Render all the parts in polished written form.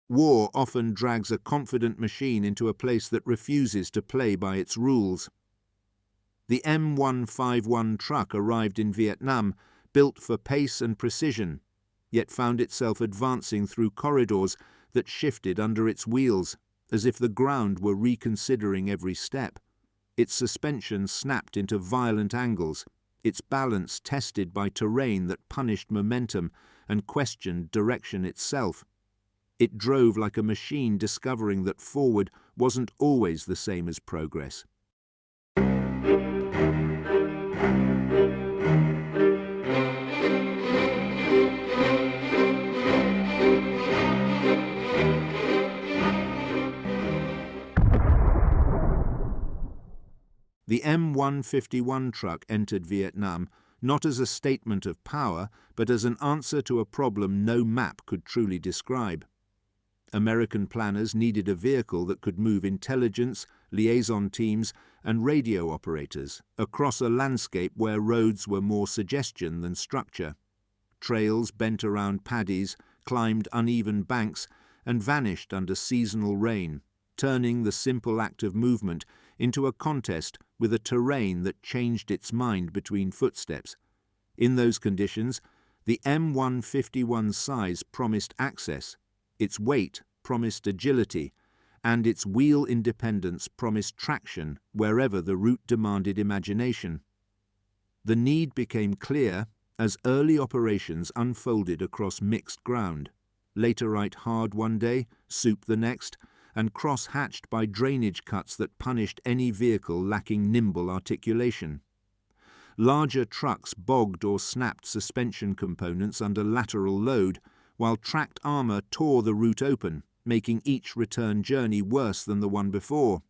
War often drags a confident machine into a place that refuses to play by its rules. The M151 truck arrived in Vietnam, built for pace and precision, yet found itself advancing through corridors that shifted under its wheels, as if the ground were reconsidering every step. Its suspension snapped into violent angles, its balance tested by terrain that punished momentum and questioned direction itself. It drove like a machine discovering that forward wasn't always the same as progress. The M151 truck entered Vietnam not as a statement of power, but as an answer to a problem no map could truly describe. American planners needed a vehicle that could move intelligence, liaison teams, and radio operators across a landscape where roads were more suggestion than structure. Trails bent around paddies, climbed uneven banks, and vanished under seasonal rain, turning the simple act of movement into a contest with a terrain that changed its mind between footsteps. In those conditions, the M151's size promised access, its weight promised agility, and its wheel independence promised traction wherever the route demanded imagination. The need became clear as early operations unfolded across mixed ground, laterite hard one day, soup the next, and cross-hatched by drainage cuts that punished any vehicle lacking nimble articulation. Larger trucks bogged or snapped suspension components under lateral load, while tracked armour tore the route open, making each return journey worse than the one before.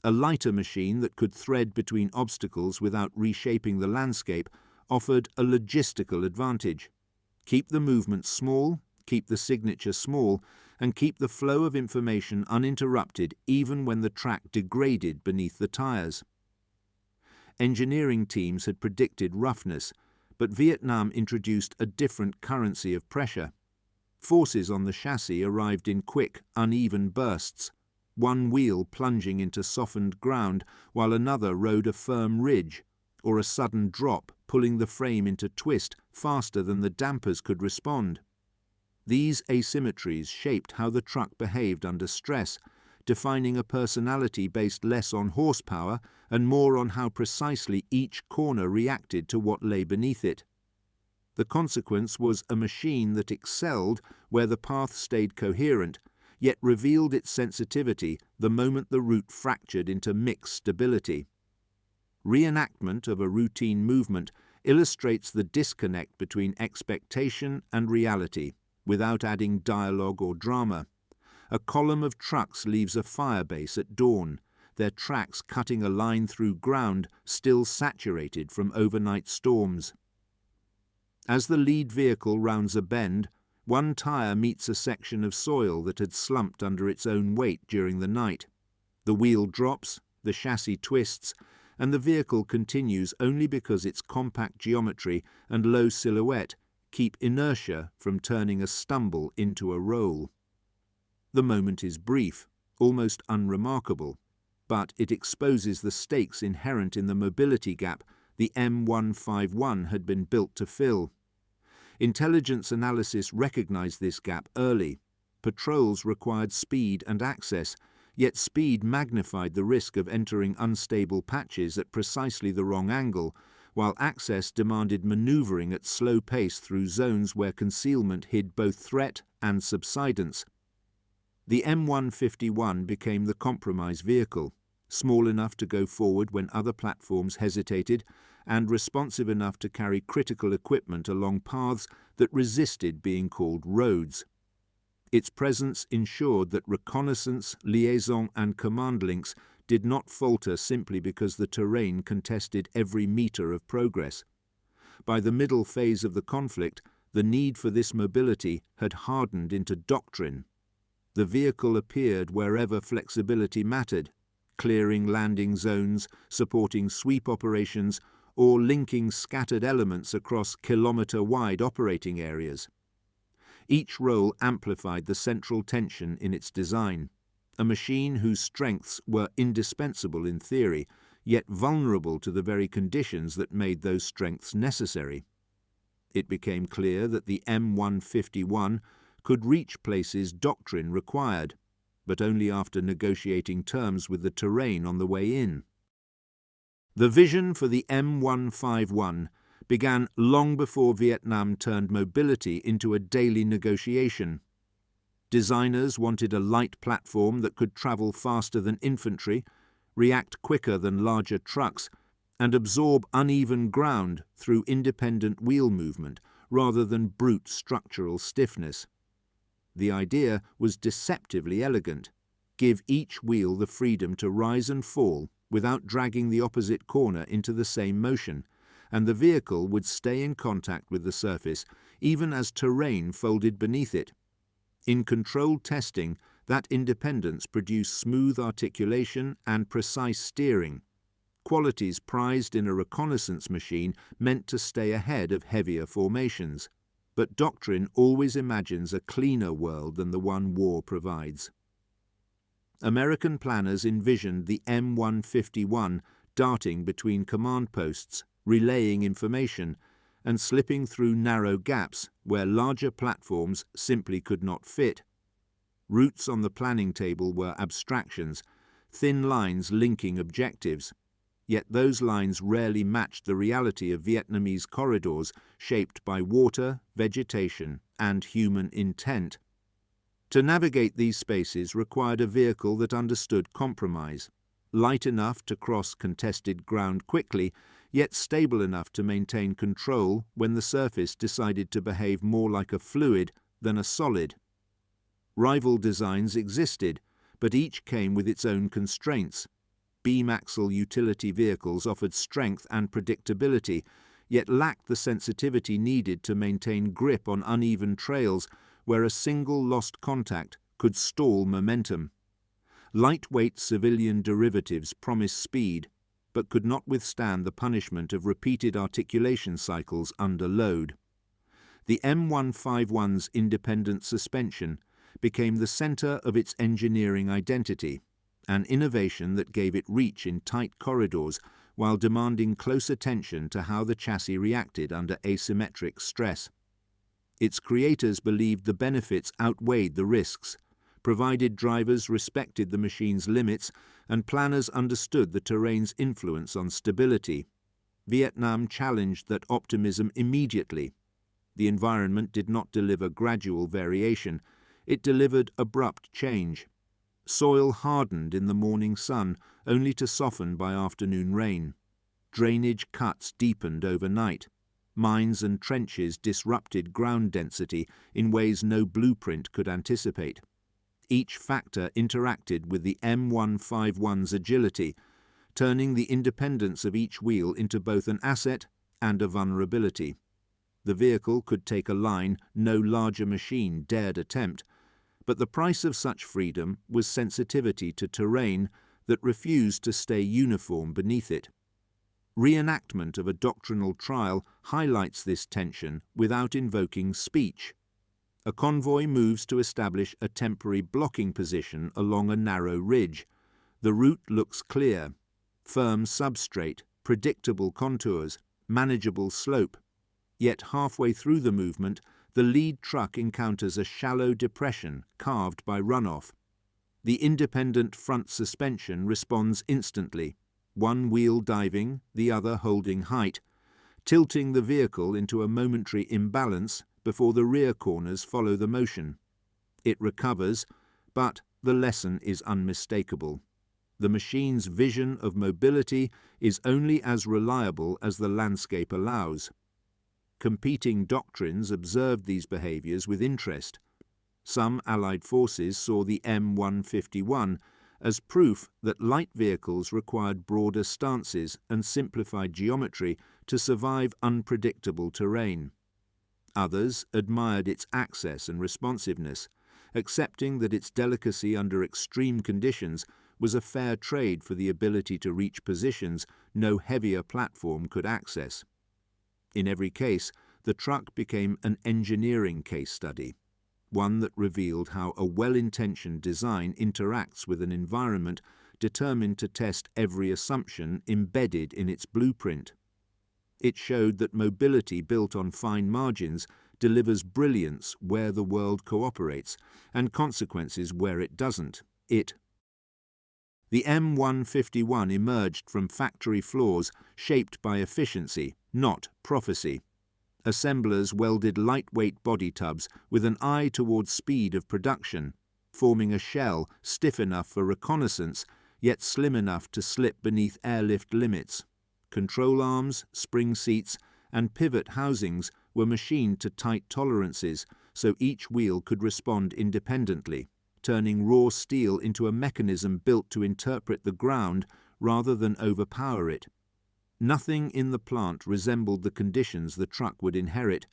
A lighter machine that could thread between obstacles without reshaping the landscape offered a logistical advantage. Keep the movement small, keep the signature small, and keep the flow of information uninterrupted even when the track degraded beneath the tyres. Engineering teams had predicted roughness, but Vietnam introduced a different currency of pressure. Forces on the chassis arrived in quick, uneven bursts, one wheel plunging into softened ground while another rode a firm ridge, or a sudden drop pulling the frame into twist faster than the dampers could respond. These asymmetries shaped how the truck behaved under stress, defining a personality based less on horsepower and more on how precisely each corner reacted to what lay beneath it. The consequence was a machine that excelled where the path stayed coherent, yet revealed its sensitivity the moment the route fractured into mixed stability. Reenactment of a routine movement illustrates the disconnect between expectation and reality, without adding dialogue or drama. A column of trucks leaves a firebase at dawn, their tracks cutting a line through ground still saturated from overnight storms. As the lead vehicle rounds a bend, one tyre meets a section of soil that had slumped under its own weight during the night. The wheel drops, the chassis twists, and the vehicle continues only because its compact geometry and low silhouette keep inertia from turning a stumble into a roll. The moment is brief, almost unremarkable, but it exposes the stakes inherent in the mobility gap the M151 had been built to fill. Intelligence analysis recognized this gap early. Patrols required speed and access, yet speed magnified the risk of entering unstable patches at precisely the wrong angle, while access demanded maneuvering at slow pace through zones where concealment hid both threat and subsidence. The M151 became the compromise vehicle, small enough to go forward when other platforms hesitated, and responsive enough to carry critical equipment along paths that resisted being called roads. Its presence ensured that reconnaissance, liaison, and command links did not falter simply because the terrain contested every metre of progress. By the middle phase of the conflict, the need for this mobility had hardened into doctrine. The vehicle appeared wherever flexibility mattered, clearing landing zones, supporting sweep operations, or linking scattered elements across kilometre-wide operating areas. Each role amplified the central tension in its design, a machine whose strengths were indispensable in theory, yet vulnerable to the very conditions that made those strengths necessary. It became clear that the M151 could reach places doctrine required, but only after negotiating terms with the terrain on the way in. The vision for the M151 began long before Vietnam turned mobility into a daily negotiation. Designers wanted a light platform that could travel faster than infantry, react quicker than larger trucks, and absorb uneven ground through independent wheel movement rather than brute structural stiffness. The idea was deceptively elegant. Give each wheel the freedom to rise and fall without dragging the opposite corner into the same motion, and the vehicle would stay in contact with the surface even as terrain folded beneath it. In controlled testing, that independence produced smooth articulation and precise steering, qualities prized in a reconnaissance machine meant to stay ahead of heavier formations. But doctrine always imagines a cleaner world than the one war provides. American planners envisioned the M151 darting between command posts, relaying information, and slipping through narrow gaps where larger platforms simply could not fit. Routes on the planning table were abstractions, thin lines linking objectives, yet those lines rarely matched the reality of Vietnamese corridors shaped by water, vegetation, and human intent. To navigate these spaces required a vehicle that understood compromise, light enough to cross contested ground quickly, yet stable enough to maintain control when the surface decided to behave more like a fluid than a solid. Rival designs existed, but each came with its own constraints. Beam-axle utility vehicles offered strength and predictability, yet lacked the sensitivity needed to maintain grip on uneven trails where a single lost contact could stall momentum. Lightweight civilian derivatives promised speed, but could not withstand the punishment of repeated articulation cycles under load. The M151's independent suspension became the center of its engineering identity, an innovation that gave it reach in tight corridors while demanding close attention to how the chassis reacted under asymmetric stress. Its creators believed the benefits outweighed the risks, provided drivers respected the machine's limits, and planners understood the terrain's influence on stability. Vietnam challenged that optimism immediately. The environment did not deliver gradual variation, it delivered abrupt change. Soil hardened in the morning sun, only to soften by afternoon rain. Drainage cuts deepened overnight. Mines and trenches disrupted ground density in ways no blueprint could anticipate. Each factor interacted with the M151's agility, turning the independence of each wheel into both an asset and a vulnerability. The vehicle could take a line no larger machine dared attempt, but the price of such freedom was sensitivity to terrain that refused to stay uniform beneath it. Reenactment of a doctrinal trial highlights this tension without invoking speech. A convoy moves to establish a temporary blocking position along a narrow ridge. The route looks clear: firm substrate, predictable contours, manageable slope. Yet halfway through the movement, the lead truck encounters a shallow depression carved by runoff. The independent front suspension responds instantly, one wheel diving, the other holding height, tilting the vehicle into a momentary imbalance before the rear corners follow the motion. It recovers, but the lesson is unmistakable. The machine's vision of mobility is only as reliable as the landscape allows. Competing doctrines observed these behaviors with interest. Some Allied forces saw the M151 as proof that light vehicles required broader stances and simplified geometry to survive unpredictable terrain. Others admired its access and responsiveness, accepting that its delicacy under extreme conditions was a fair trade for the ability to reach positions no heavier platform could access. In every case, the truck became an engineering case study. one that revealed how a well-intentioned design interacts with an environment determined to test every assumption embedded in its blueprint. It showed that mobility built on fine margins delivers brilliance where the world cooperates, and consequences where it doesn't. The M151 emerged from factory floors shaped by efficiency, not prophecy. Assemblers welded lightweight body tubs with an eye towards speed of production, forming a shell stiff enough for reconnaissance, yet slim enough to slip beneath airlift limits. Control arms, spring seats, and pivot housings were machined to tight tolerances so each wheel could respond independently, turning raw steel into a mechanism built to interpret the ground rather than overpower it. Nothing in the plant resembled the conditions the truck would inherit.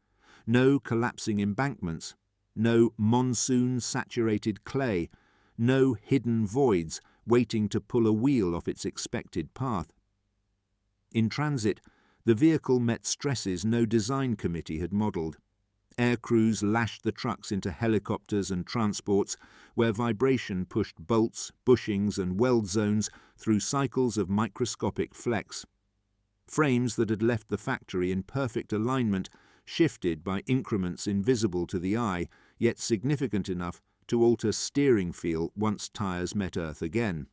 No collapsing embankments, no monsoon-saturated clay, no hidden voids waiting to pull a wheel off its expected path. In transit, the vehicle met stresses no design committee had modelled. Air crews lashed the trucks into helicopters and transports where vibration pushed bolts, bushings and weld zones through cycles of microscopic flex. Frames that had left the factory in perfect alignment shifted by increments invisible to the eye, yet significant enough to alter steering feel once tyres met earth again.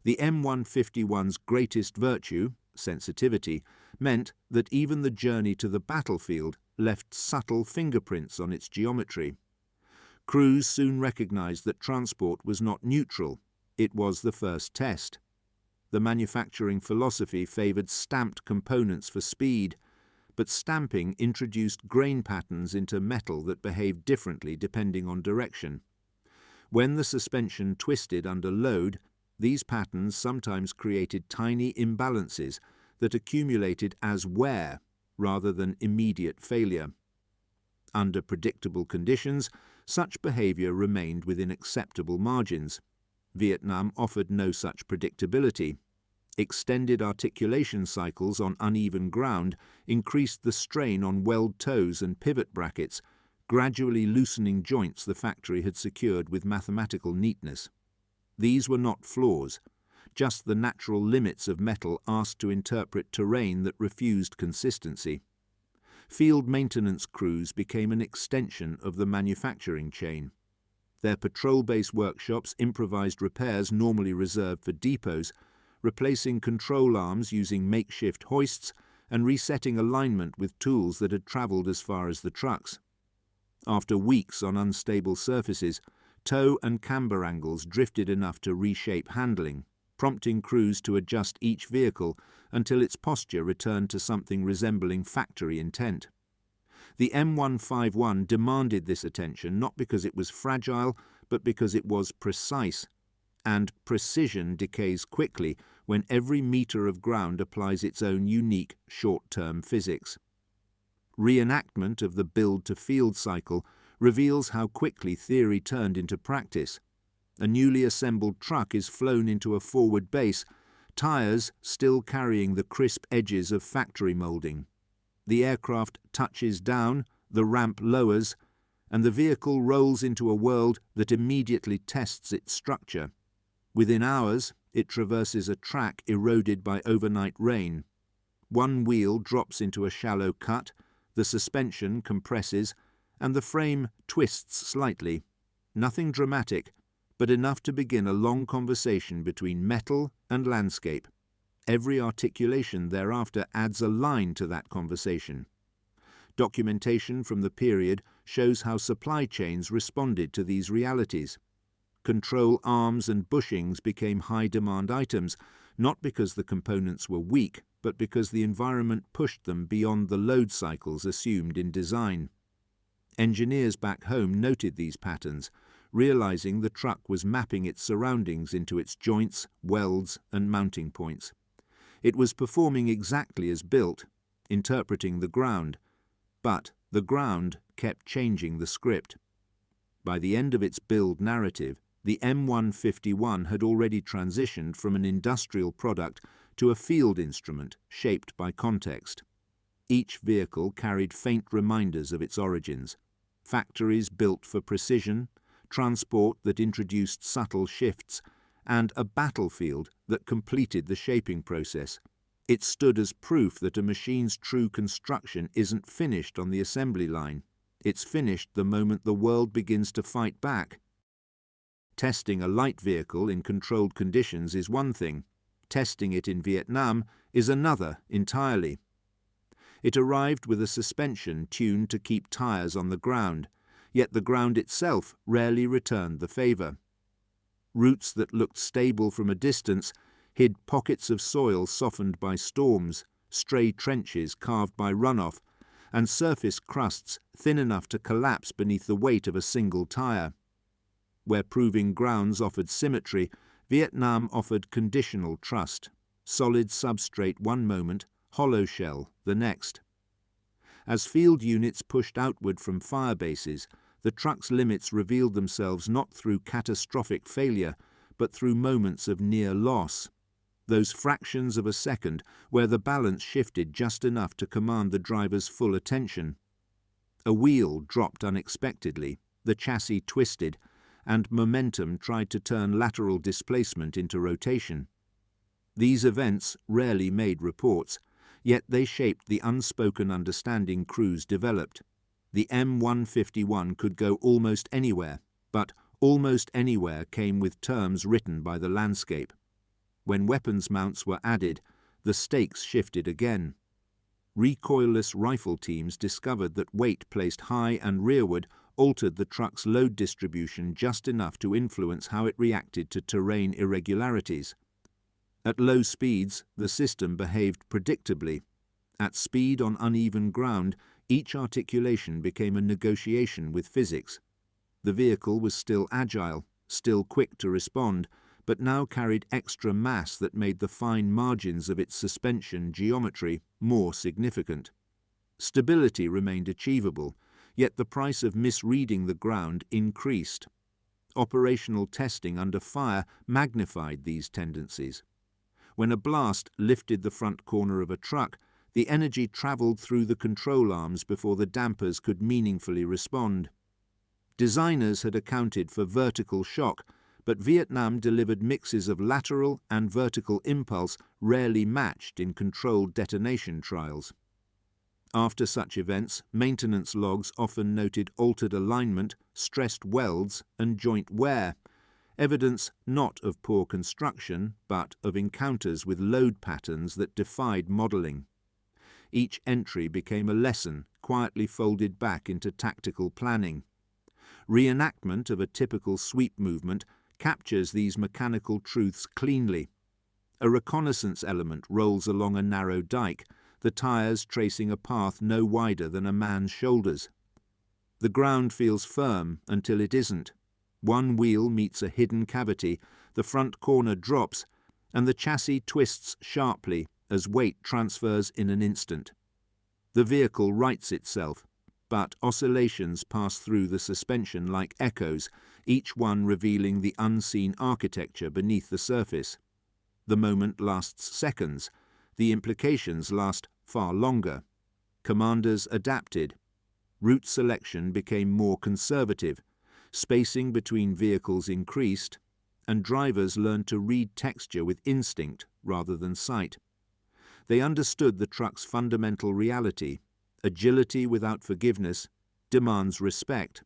The M151's greatest virtue, sensitivity, meant that even the journey to the battlefield left subtle fingerprints on its geometry. Crews soon recognized that transport was not neutral. It was the first test. The manufacturing philosophy favored stamped components for speed, but stamping introduced grain patterns into metal that behaved differently depending on direction. When the suspension twisted under load, these patterns sometimes created tiny imbalances that accumulated as wear rather than immediate failure. Under predictable conditions, such behavior remained within acceptable margins. Vietnam offered no such predictability. Extended articulation cycles on uneven ground increased the strain on weld toes and pivot brackets, gradually loosening joints the factory had secured with mathematical neatness. These were not flaws, just the natural limits of metal asked to interpret terrain that refused consistency. Field maintenance crews became an extension of the manufacturing chain. Their patrol-based workshops improvised repairs normally reserved for depots, replacing control arms using makeshift hoists and resetting alignment with tools that had travelled as far as the trucks. After weeks on unstable surfaces, toe and camber angles drifted enough to reshape handling, prompting crews to adjust each vehicle until its posture returned to something resembling factory intent. The M151 demanded this attention not because it was fragile, but because it was precise, and precision decays quickly when every metre of ground applies its own unique short-term physics. Reenactment of the build-to-field cycle reveals how quickly theory turned into practice. A newly assembled truck is flown into a forward base, tyres still carrying the crisp edges of factory moulding. The aircraft touches down, the ramp lowers, and the vehicle rolls into a world that immediately tests its structure. Within hours, it traverses a track eroded by overnight rain. One wheel drops into a shallow cut, the suspension compresses, and the frame twists slightly. Nothing dramatic, but enough to begin a long conversation between metal and landscape. Every articulation thereafter adds a line to that conversation. Documentation from the period shows how supply chains responded to these realities. Control arms and bushings became high-demand items, not because the components were weak, but because the environment pushed them beyond the load cycles assumed in design. Engineers back home noted these patterns, realizing the truck was mapping its surroundings into its joints, welds, and mounting points. It was performing exactly as built, interpreting the ground, but the ground kept changing the script. By the end of its build narrative, the M151 had already transitioned from an industrial product to a field instrument shaped by context. Each vehicle carried faint reminders of its origins. factories built for precision, transport that introduced subtle shifts, and a battlefield that completed the shaping process. It stood as proof that a machine's true construction isn't finished on the assembly line. It's finished the moment the world begins to fight back. Testing a light vehicle in controlled conditions is one thing. Testing it in Vietnam is another entirely. It arrived with a suspension tuned to keep tyres on the ground, yet the ground itself rarely returned the favour. Routes that looked stable from a distance hid pockets of soil softened by storms, stray trenches carved by runoff, and surface crusts thin enough to collapse beneath the weight of a single tyre. Where proving grounds offered symmetry, Vietnam offered conditional trust, solid substrate one moment, hollow shell the next. As field units pushed outward from fire bases, the truck's limits revealed themselves not through catastrophic failure, but through moments of near loss. Those fractions of a second where the balance shifted just enough to command the driver's full attention. A wheel dropped unexpectedly, the chassis twisted, and momentum tried to turn lateral displacement into rotation. These events rarely made reports, yet they shaped the unspoken understanding crews developed. The M151 could go almost anywhere, but almost anywhere came with terms written by the landscape. When weapons mounts were added, the stakes shifted again. Recoilless rifle teams discovered that weight placed high and rearward altered the truck's load distribution just enough to influence how it reacted to terrain irregularities. At low speeds, the system behaved predictably. At speed on uneven ground, each articulation became a negotiation with physics. The vehicle was still agile, still quick to respond, but now carried extra mass that made the fine margins of its suspension geometry more significant. Stability remained achievable, yet the price of misreading the ground increased. Operational testing under fire magnified these tendencies. When a blast lifted the front corner of a truck, the energy travelled through the control arms before the dampers could meaningfully respond. Designers had accounted for vertical shock, but Vietnam delivered mixes of lateral and vertical impulse rarely matched in controlled detonation trials. After such events, maintenance logs often noted altered alignment, stressed welds, and joint wear, evidence not of poor construction, but of encounters with load patterns that defied modelling. Each entry became a lesson, quietly folded back into tactical planning. Reenactment of a typical sweep movement captures these mechanical truths cleanly. A reconnaissance element rolls along a narrow dike, the tyres tracing a path no wider than a man's shoulders. The ground feels firm until it isn't. One wheel meets a hidden cavity, the front corner drops, and the chassis twists sharply as weight transfers in an instant. The vehicle rights itself, but oscillations pass through the suspension like echoes, each one revealing the unseen architecture beneath the surface. The moment lasts seconds. The implications last far longer. Commanders adapted. Route selection became more conservative. Spacing between vehicles increased, and drivers learned to read texture with instinct rather than sight. They understood the truck's fundamental reality. Agility without forgiveness demands respect.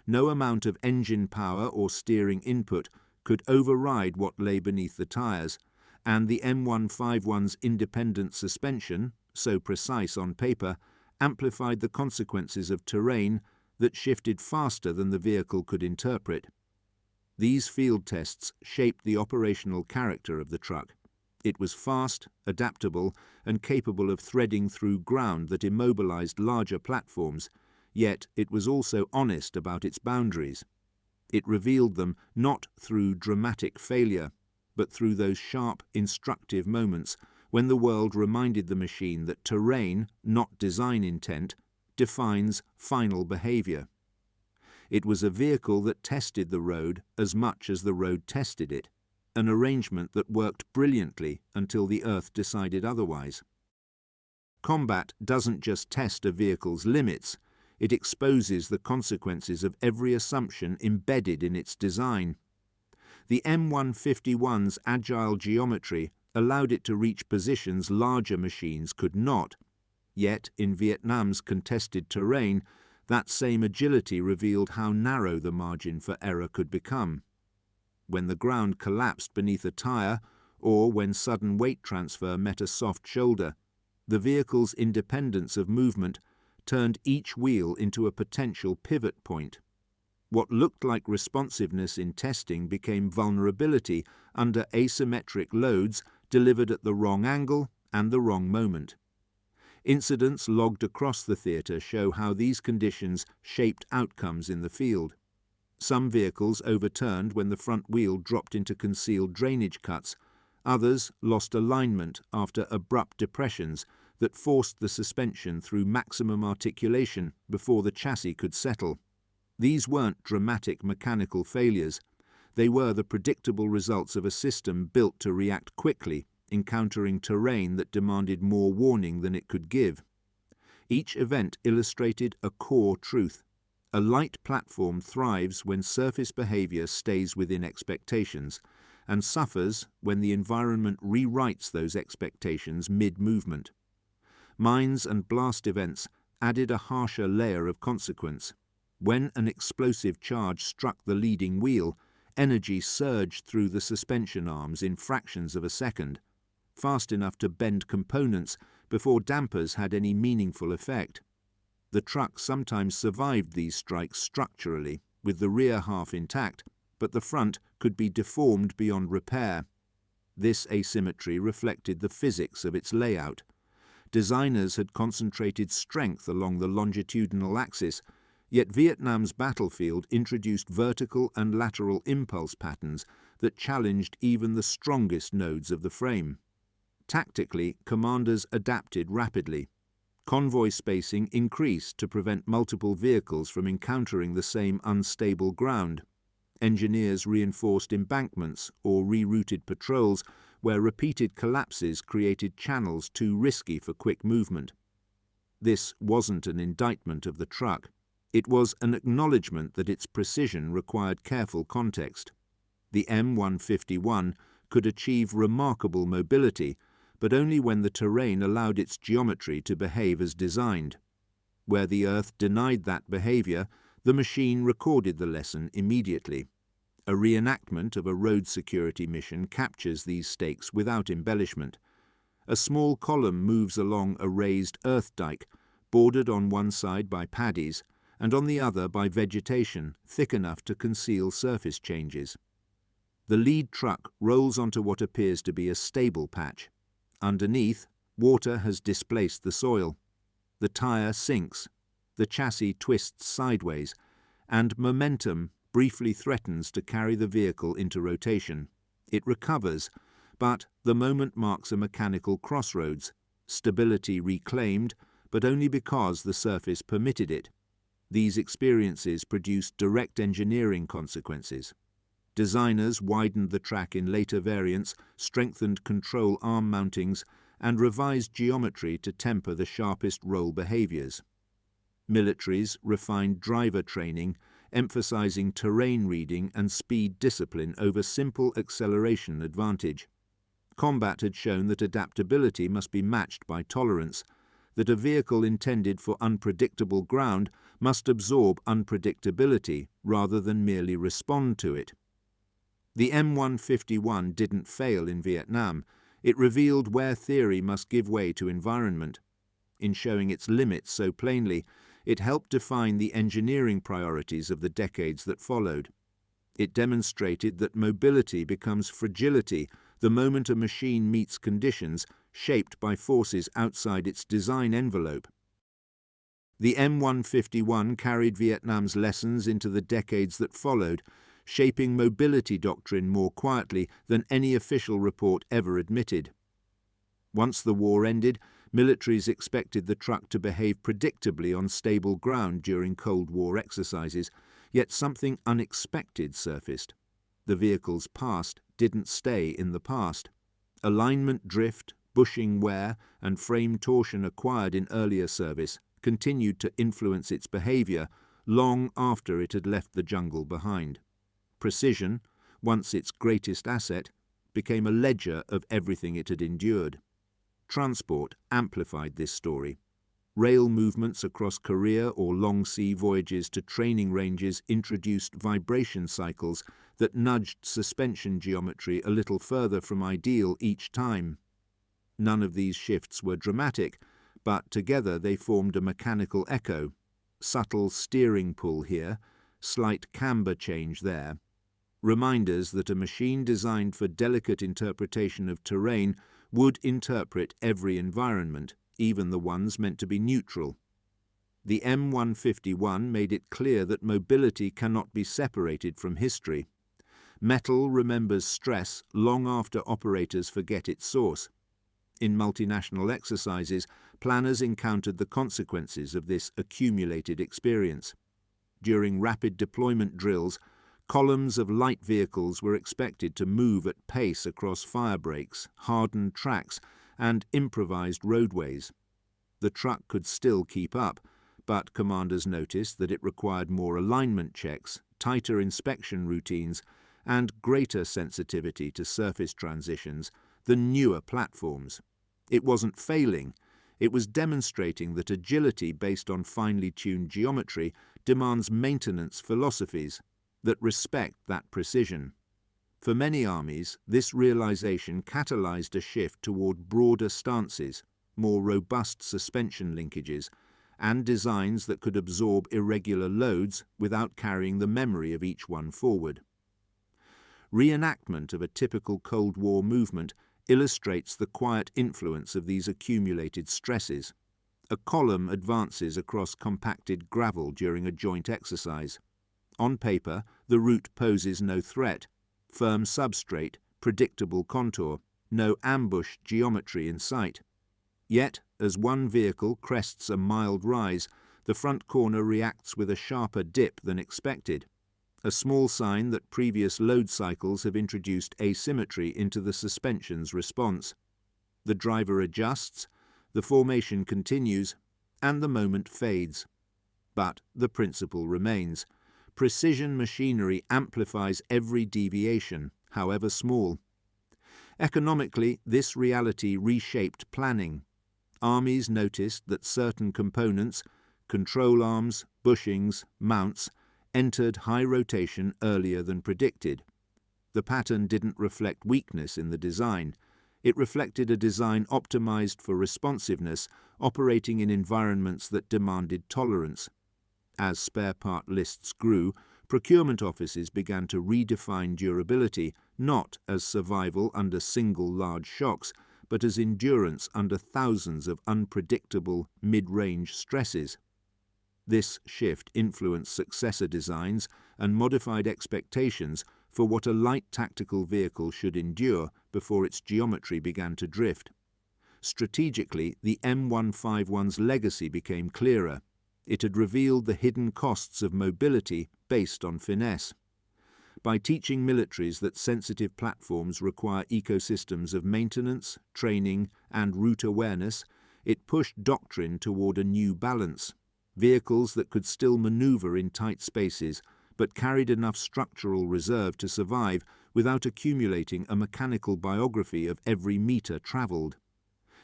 No amount of engine power or steering input could override what lay beneath the tyres, and the M151's independent suspension, so precise on paper, amplified the consequences of terrain that shifted faster than the vehicle could interpret. These field tests shaped the operational character of the truck. It was fast, adaptable, and capable of threading through ground that immobilized larger platforms, yet it was also honest about its boundaries. It revealed them not through dramatic failure, but through those sharp, instructive moments when the world reminded the machine that terrain, not design intent, defines final behavior. It was a vehicle that tested the road as much as the road tested it, an arrangement that worked brilliantly until the Earth decided otherwise. Combat doesn't just test a vehicle's limits, It exposes the consequences of every assumption embedded in its design. The M151's agile geometry allowed it to reach positions larger machines could not. Yet, in Vietnam's contested terrain, that same agility revealed how narrow the margin for error could become. When the ground collapsed beneath a tyre, or when sudden weight transfer met a soft shoulder, the vehicle's independence of movement turned each wheel into a potential pivot point. What looked like responsiveness in testing became vulnerability under asymmetric loads delivered at the wrong angle and the wrong moment. Incidents logged across the theatre show how these conditions shaped outcomes in the field. Some vehicles overturned when the front wheel dropped into concealed drainage cuts. Others lost alignment after abrupt depressions that forced the suspension through maximum articulation before the chassis could settle. These weren't dramatic mechanical failures. They were the predictable results of a system built to react quickly, encountering terrain that demanded more warning than it could give. Each event illustrated a core truth. A light platform thrives when surface behavior stays within expectations, and suffers when the environment rewrites those expectations mid-movement. Mines and blast events added a harsher layer of consequence. When an explosive charge struck the leading wheel, energy surged through the suspension arms in fractions of a second, fast enough to bend components before dampers had any meaningful effect. The truck sometimes survived these strikes structurally, with the rear half intact, but the front could be deformed beyond repair. This asymmetry reflected the physics of its layout. Designers had concentrated strength along the longitudinal axis, yet Vietnam's battlefield introduced vertical and lateral impulse patterns that challenged even the strongest nodes of the frame. Tactically, commanders adapted rapidly. Convoy spacing increased to prevent multiple vehicles from encountering the same unstable ground. Engineers reinforced embankments or rerouted patrols where repeated collapses created channels too risky for quick movement. This wasn't an indictment of the truck. It was an acknowledgement that its precision required careful context. The M151 could achieve remarkable mobility, but only when the terrain allowed its geometry to behave as designed. Where the Earth denied that behavior, the machine recorded the lesson immediately. A reenactment of a road security mission captures these stakes without embellishment. A small column moves along a raised earth dike, bordered on one side by paddies, and on the other by vegetation thick enough to conceal surface changes. The lead truck rolls onto what appears to be a stable patch. Underneath, water has displaced the soil. The tyre sinks, the chassis twists sideways, and momentum briefly threatens to carry the vehicle into rotation. It recovers, but the moment marks a mechanical crossroads, stability reclaimed, but only because the surface permitted it. These experiences produced direct engineering consequences. Designers widened the track in later variants, strengthened control arm mountings, and revised geometry to temper the sharpest roll behaviors. Militaries refined driver training, emphasizing terrain reading and speed discipline over simple acceleration advantage. Combat had shown that adaptability must be matched by tolerance, that a vehicle intended for unpredictable ground must absorb unpredictability rather than merely respond to it. The M151 didn't fail in Vietnam. It revealed where theory must give way to environment. In showing its limits so plainly, it helped define the engineering priorities of the decades that followed. It demonstrated that mobility becomes fragility the moment a machine meets conditions shaped by forces outside its design envelope. The M151 carried Vietnam's lessons into the decades that followed, shaping mobility doctrine more quietly than any official report ever admitted. Once the war ended, militaries expected the truck to behave predictably on stable ground during Cold War exercises, yet something unexpected surfaced. The vehicle's past didn't stay in the past. Alignment drift, bushing wear, and frame torsion acquired in earlier service continued to influence its behavior long after it had left the jungle behind. Precision, once its greatest asset, became a ledger of everything it had endured. Transport amplified this story. Rail movements across career or long sea voyages to training ranges introduced vibration cycles that nudged suspension geometry a little further from ideal each time. None of these shifts were dramatic, but together they formed a mechanical echo. Subtle steering pull here, slight camber change there. Reminders that a machine designed for delicate interpretation of terrain would interpret every environment, even the ones meant to be neutral. The M151 made it clear that mobility cannot be separated from history. Metal remembers stress long after operators forget its source. In multinational exercises, planners encountered the consequences of this accumulated experience. During rapid deployment drills, columns of light vehicles were expected to move at pace across fire breaks, hardened tracks, and improvised roadways. The truck could still keep up, but commanders noticed that it required more alignment checks, tighter inspection routines, and greater sensitivity to surface transitions than newer platforms. It wasn't failing, it was demonstrating that agility based on finely tuned geometry demands maintenance philosophies that respect that precision. For many armies, this realization catalyzed a shift toward broader stances, more robust suspension linkages, and designs that could absorb irregular loads without carrying the memory of each one forward. Reenactment of a typical Cold War movement illustrates the quiet influence of these accumulated stresses. A column advances across compacted gravel during a joint exercise. On paper, the route poses no threat. Firm substrate, predictable contour, no ambush geometry in sight. Yet, as one vehicle crests a mild rise, the front corner reacts with a sharper dip than expected, a small sign that previous load cycles have introduced asymmetry into the suspension's response. The driver adjusts, the formation continues, and the moment fades. But the principle remains. Precision machinery amplifies every deviation, however small. Economically, this reality reshaped planning. Armies noticed that certain components, control arms, bushings, mounts, entered high rotation earlier than predicted. The pattern didn't reflect weakness in the design. It reflected a design optimized for responsiveness, operating in environments that demanded tolerance. As spare part lists grew, procurement offices began to redefine durability not as survival under single large shocks, but as endurance under thousands of unpredictable mid-range stresses. This shift influenced successor designs and modified expectations for what a light tactical vehicle should endure before its geometry began to drift. Strategically, the M151's legacy became clearer. It had revealed the hidden costs of mobility based on finesse. By teaching militaries that sensitive platforms require ecosystems of maintenance, training, and route awareness, it pushed doctrine toward a new balance. Vehicles that could still maneuver in tight spaces, but carried enough structural reserve to survive without accumulating a mechanical biography of every metre travelled.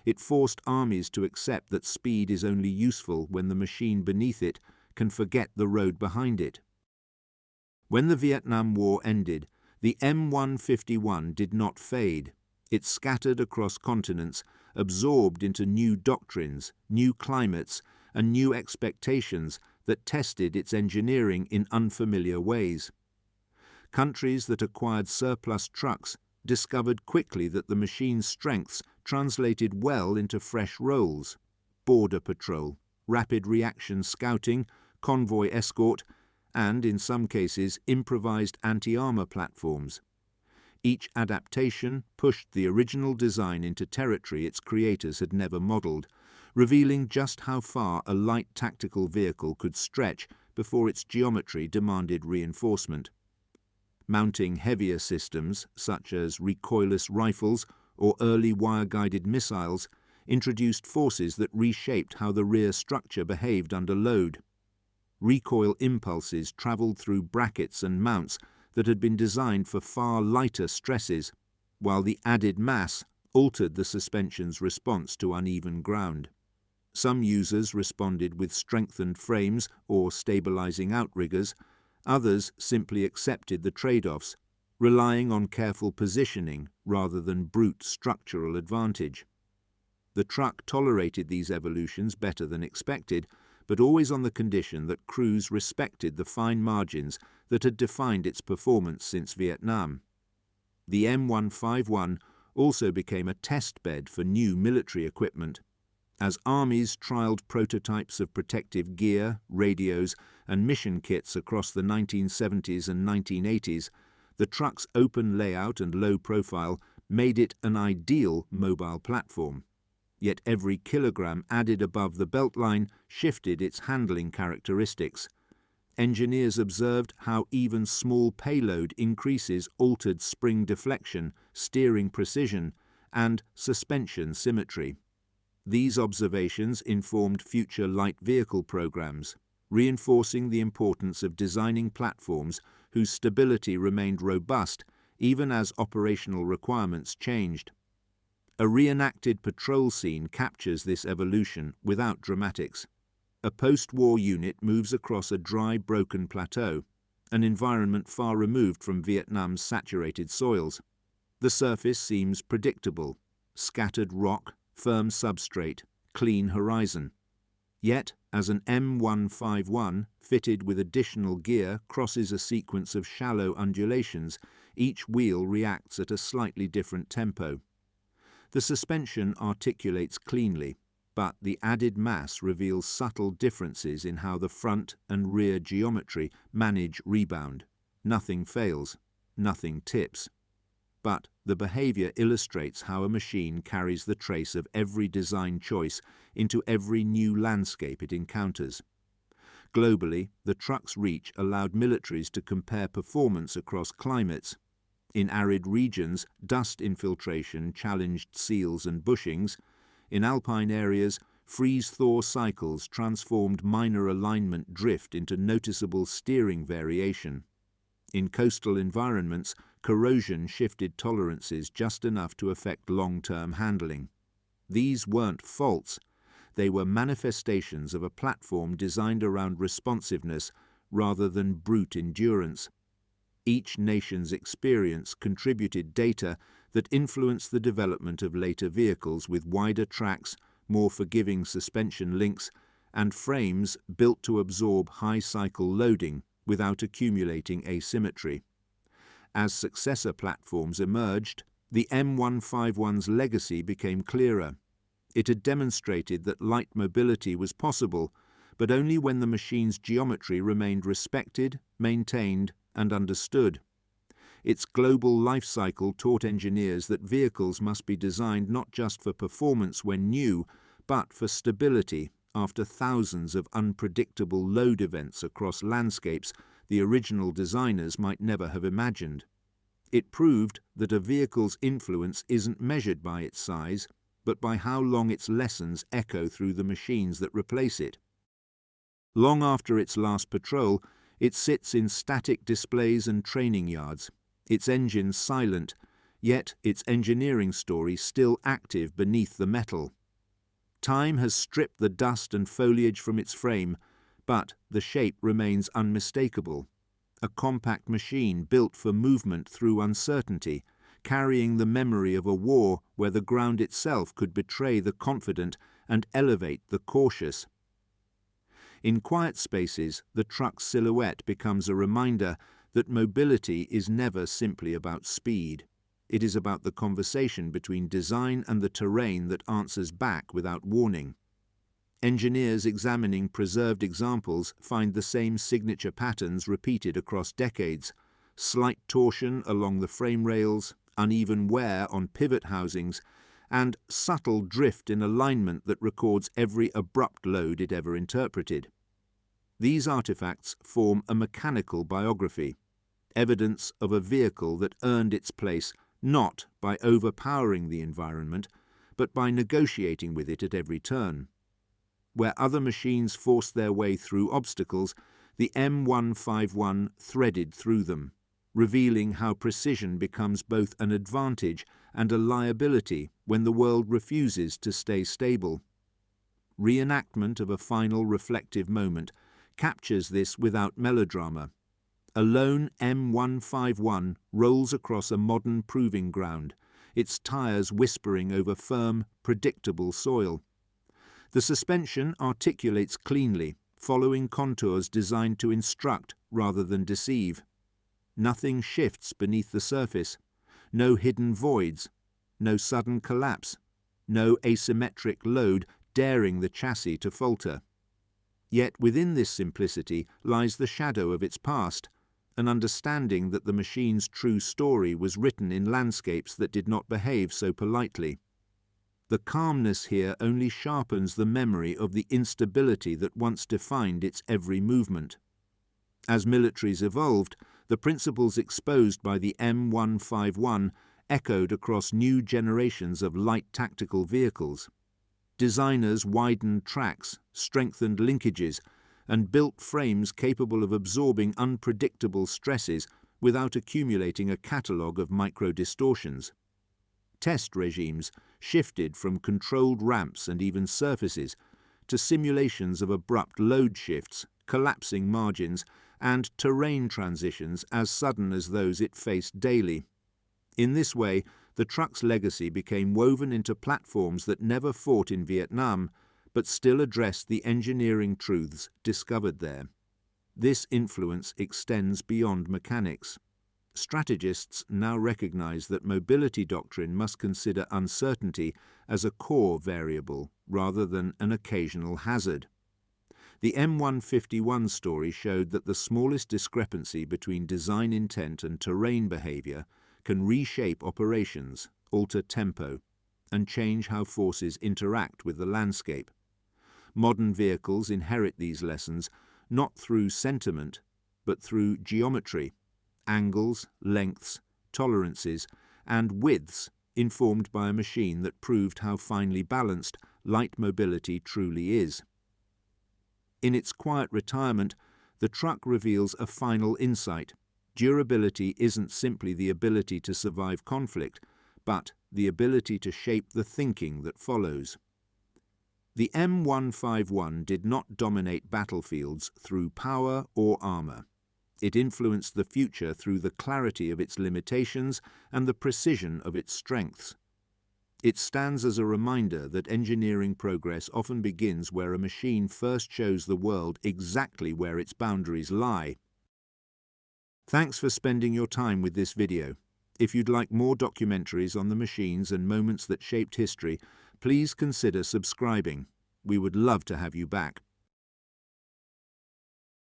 It forced armies to accept that speed is only useful when the machine beneath it can forget the road behind it. When the Vietnam War ended, the M151 did not fade. It scattered across continents, absorbed into new doctrines, new climates, and new expectations that tested its engineering in unfamiliar ways. Countries that acquired surplus trucks discovered quickly that the machine's strengths translated well into fresh roles: border patrol, rapid reaction scouting, convoy escort, and, in some cases, improvised anti-armor platforms. Each adaptation pushed the original design into territory its creators had never modelled, revealing just how far a light tactical vehicle could stretch before its geometry demanded reinforcement. Mounting heavier systems, such as recoilless rifles or early wire-guided missiles, introduced forces that reshaped how the rear structure behaved under load. Recoil impulses travelled through brackets and mounts that had been designed for far lighter stresses, while the added mass altered the suspension's response to uneven ground. Some users responded with strengthened frames or stabilizing outriggers, others simply accepted the trade-offs, relying on careful positioning rather than brute structural advantage. The truck tolerated these evolutions better than expected, but always on the condition that crews respected the fine margins that had defined its performance since Vietnam. The M151 also became a test bed for new military equipment. As armies trialled prototypes of protective gear, radios, and mission kits across the 1970s and 1980s, the truck's open layout and low profile made it an ideal mobile platform. Yet every kilogram added above the beltline shifted its handling characteristics. Engineers observed how even small payload increases altered spring deflection, steering precision, and suspension symmetry. These observations informed future light vehicle programs, reinforcing the importance of designing platforms whose stability remained robust even as operational requirements changed. A reenacted patrol scene captures this evolution without dramatics. A post-war unit moves across a dry, broken plateau, an environment far removed from Vietnam's saturated soils. The surface seems predictable: scattered rock, firm substrate, clean horizon. Yet, as an M151 fitted with additional gear crosses a sequence of shallow undulations, each wheel reacts at a slightly different tempo. The suspension articulates cleanly, but the added mass reveals subtle differences in how the front and rear geometry manage rebound. Nothing fails, nothing tips. But the behavior illustrates how a machine carries the trace of every design choice into every new landscape it encounters. Globally, the truck's reach allowed militaries to compare performance across climates. In arid regions, dust infiltration challenged seals and bushings. In alpine areas, freeze-thaw cycles transformed minor alignment drift into noticeable steering variation. In coastal environments, corrosion shifted tolerances just enough to affect long-term handling. These weren't faults. They were manifestations of a platform designed around responsiveness rather than brute endurance. Each nation's experience contributed data that influenced the development of later vehicles with wider tracks, more forgiving suspension links, and frames built to absorb high cycle loading without accumulating asymmetry. As successor platforms emerged, the M151's legacy became clearer. It had demonstrated that light mobility was possible, but only when the machine's geometry remained respected, maintained, and understood. Its global life cycle taught engineers that vehicles must be designed not just for performance when new, but for stability after thousands of unpredictable load events across landscapes the original designers might never have imagined. It proved that a vehicle's influence isn't measured by its size, but by how long its lessons echo through the machines that replace it. Long after its last patrol, it sits in static displays and training yards, its engines silent, yet its engineering story still active beneath the metal. Time has stripped the dust and foliage from its frame, but the shape remains unmistakable. A compact machine built for movement through uncertainty, carrying the memory of a war where the ground itself could betray the confident and elevate the cautious. In quiet spaces, the truck's silhouette becomes a reminder that mobility is never simply about speed. It is about the conversation between design and the terrain that answers back without warning. Engineers examining preserved examples find the same signature patterns repeated across decades: slight torsion along the frame rails, uneven wear on pivot housings, and subtle drift in alignment that records every abrupt load it ever interpreted. These artifacts form a mechanical biography, evidence of a vehicle that earned its place not by overpowering the environment, but by negotiating with it at every turn. Where other machines forced their way through obstacles, the M151 threaded through them, revealing how precision becomes both an advantage and a liability when the world refuses to stay stable. Reenactment of a final reflective moment captures this without melodrama. A lone M151 rolls across a modern proving ground, its tyres whispering over firm, predictable soil. The suspension articulates cleanly, following contours designed to instruct rather than deceive. Nothing shifts beneath the surface, no hidden voids, no sudden collapse, no asymmetric load daring the chassis to falter. Yet within this simplicity lies the shadow of its past, an understanding that the machine's true story was written in landscapes that did not behave so politely. The calmness here only sharpens the memory of the instability that once defined its every movement. As militaries evolved, the principles exposed by the M151 echoed across new generations of light tactical vehicles. Designers widened tracks, strengthened linkages, and built frames capable of absorbing unpredictable stresses without accumulating a catalogue of micro-distortions. Test regimes shifted from controlled ramps and even surfaces to simulations of abrupt load shifts, collapsing margins, and terrain transitions as sudden as those it faced daily. In this way, the truck's legacy became woven into platforms that never fought in Vietnam, but still addressed the engineering truths discovered there. This influence extends beyond mechanics. Strategists now recognize that mobility doctrine must consider uncertainty as a core variable rather than an occasional hazard. The M151 story showed that the smallest discrepancy between design intent and terrain behavior can reshape operations, alter tempo, and change how forces interact with the landscape. Modern vehicles inherit these lessons not through sentiment, but through geometry, angles, lengths, tolerances, and widths informed by a machine that proved how finely balanced light mobility truly is. In its quiet retirement, the truck reveals a final insight. Durability isn't simply the ability to survive conflict, but the ability to shape the thinking that follows. The M151 did not dominate battlefields through power or armour. It influenced the future through the clarity of its limitations and the precision of its strengths. It stands as a reminder that engineering progress often begins where a machine first shows the world exactly where its boundaries lie. Thanks for spending your time with this video. If you'd like more documentaries on the machines and moments that shaped history, please consider subscribing. We would love to have you back.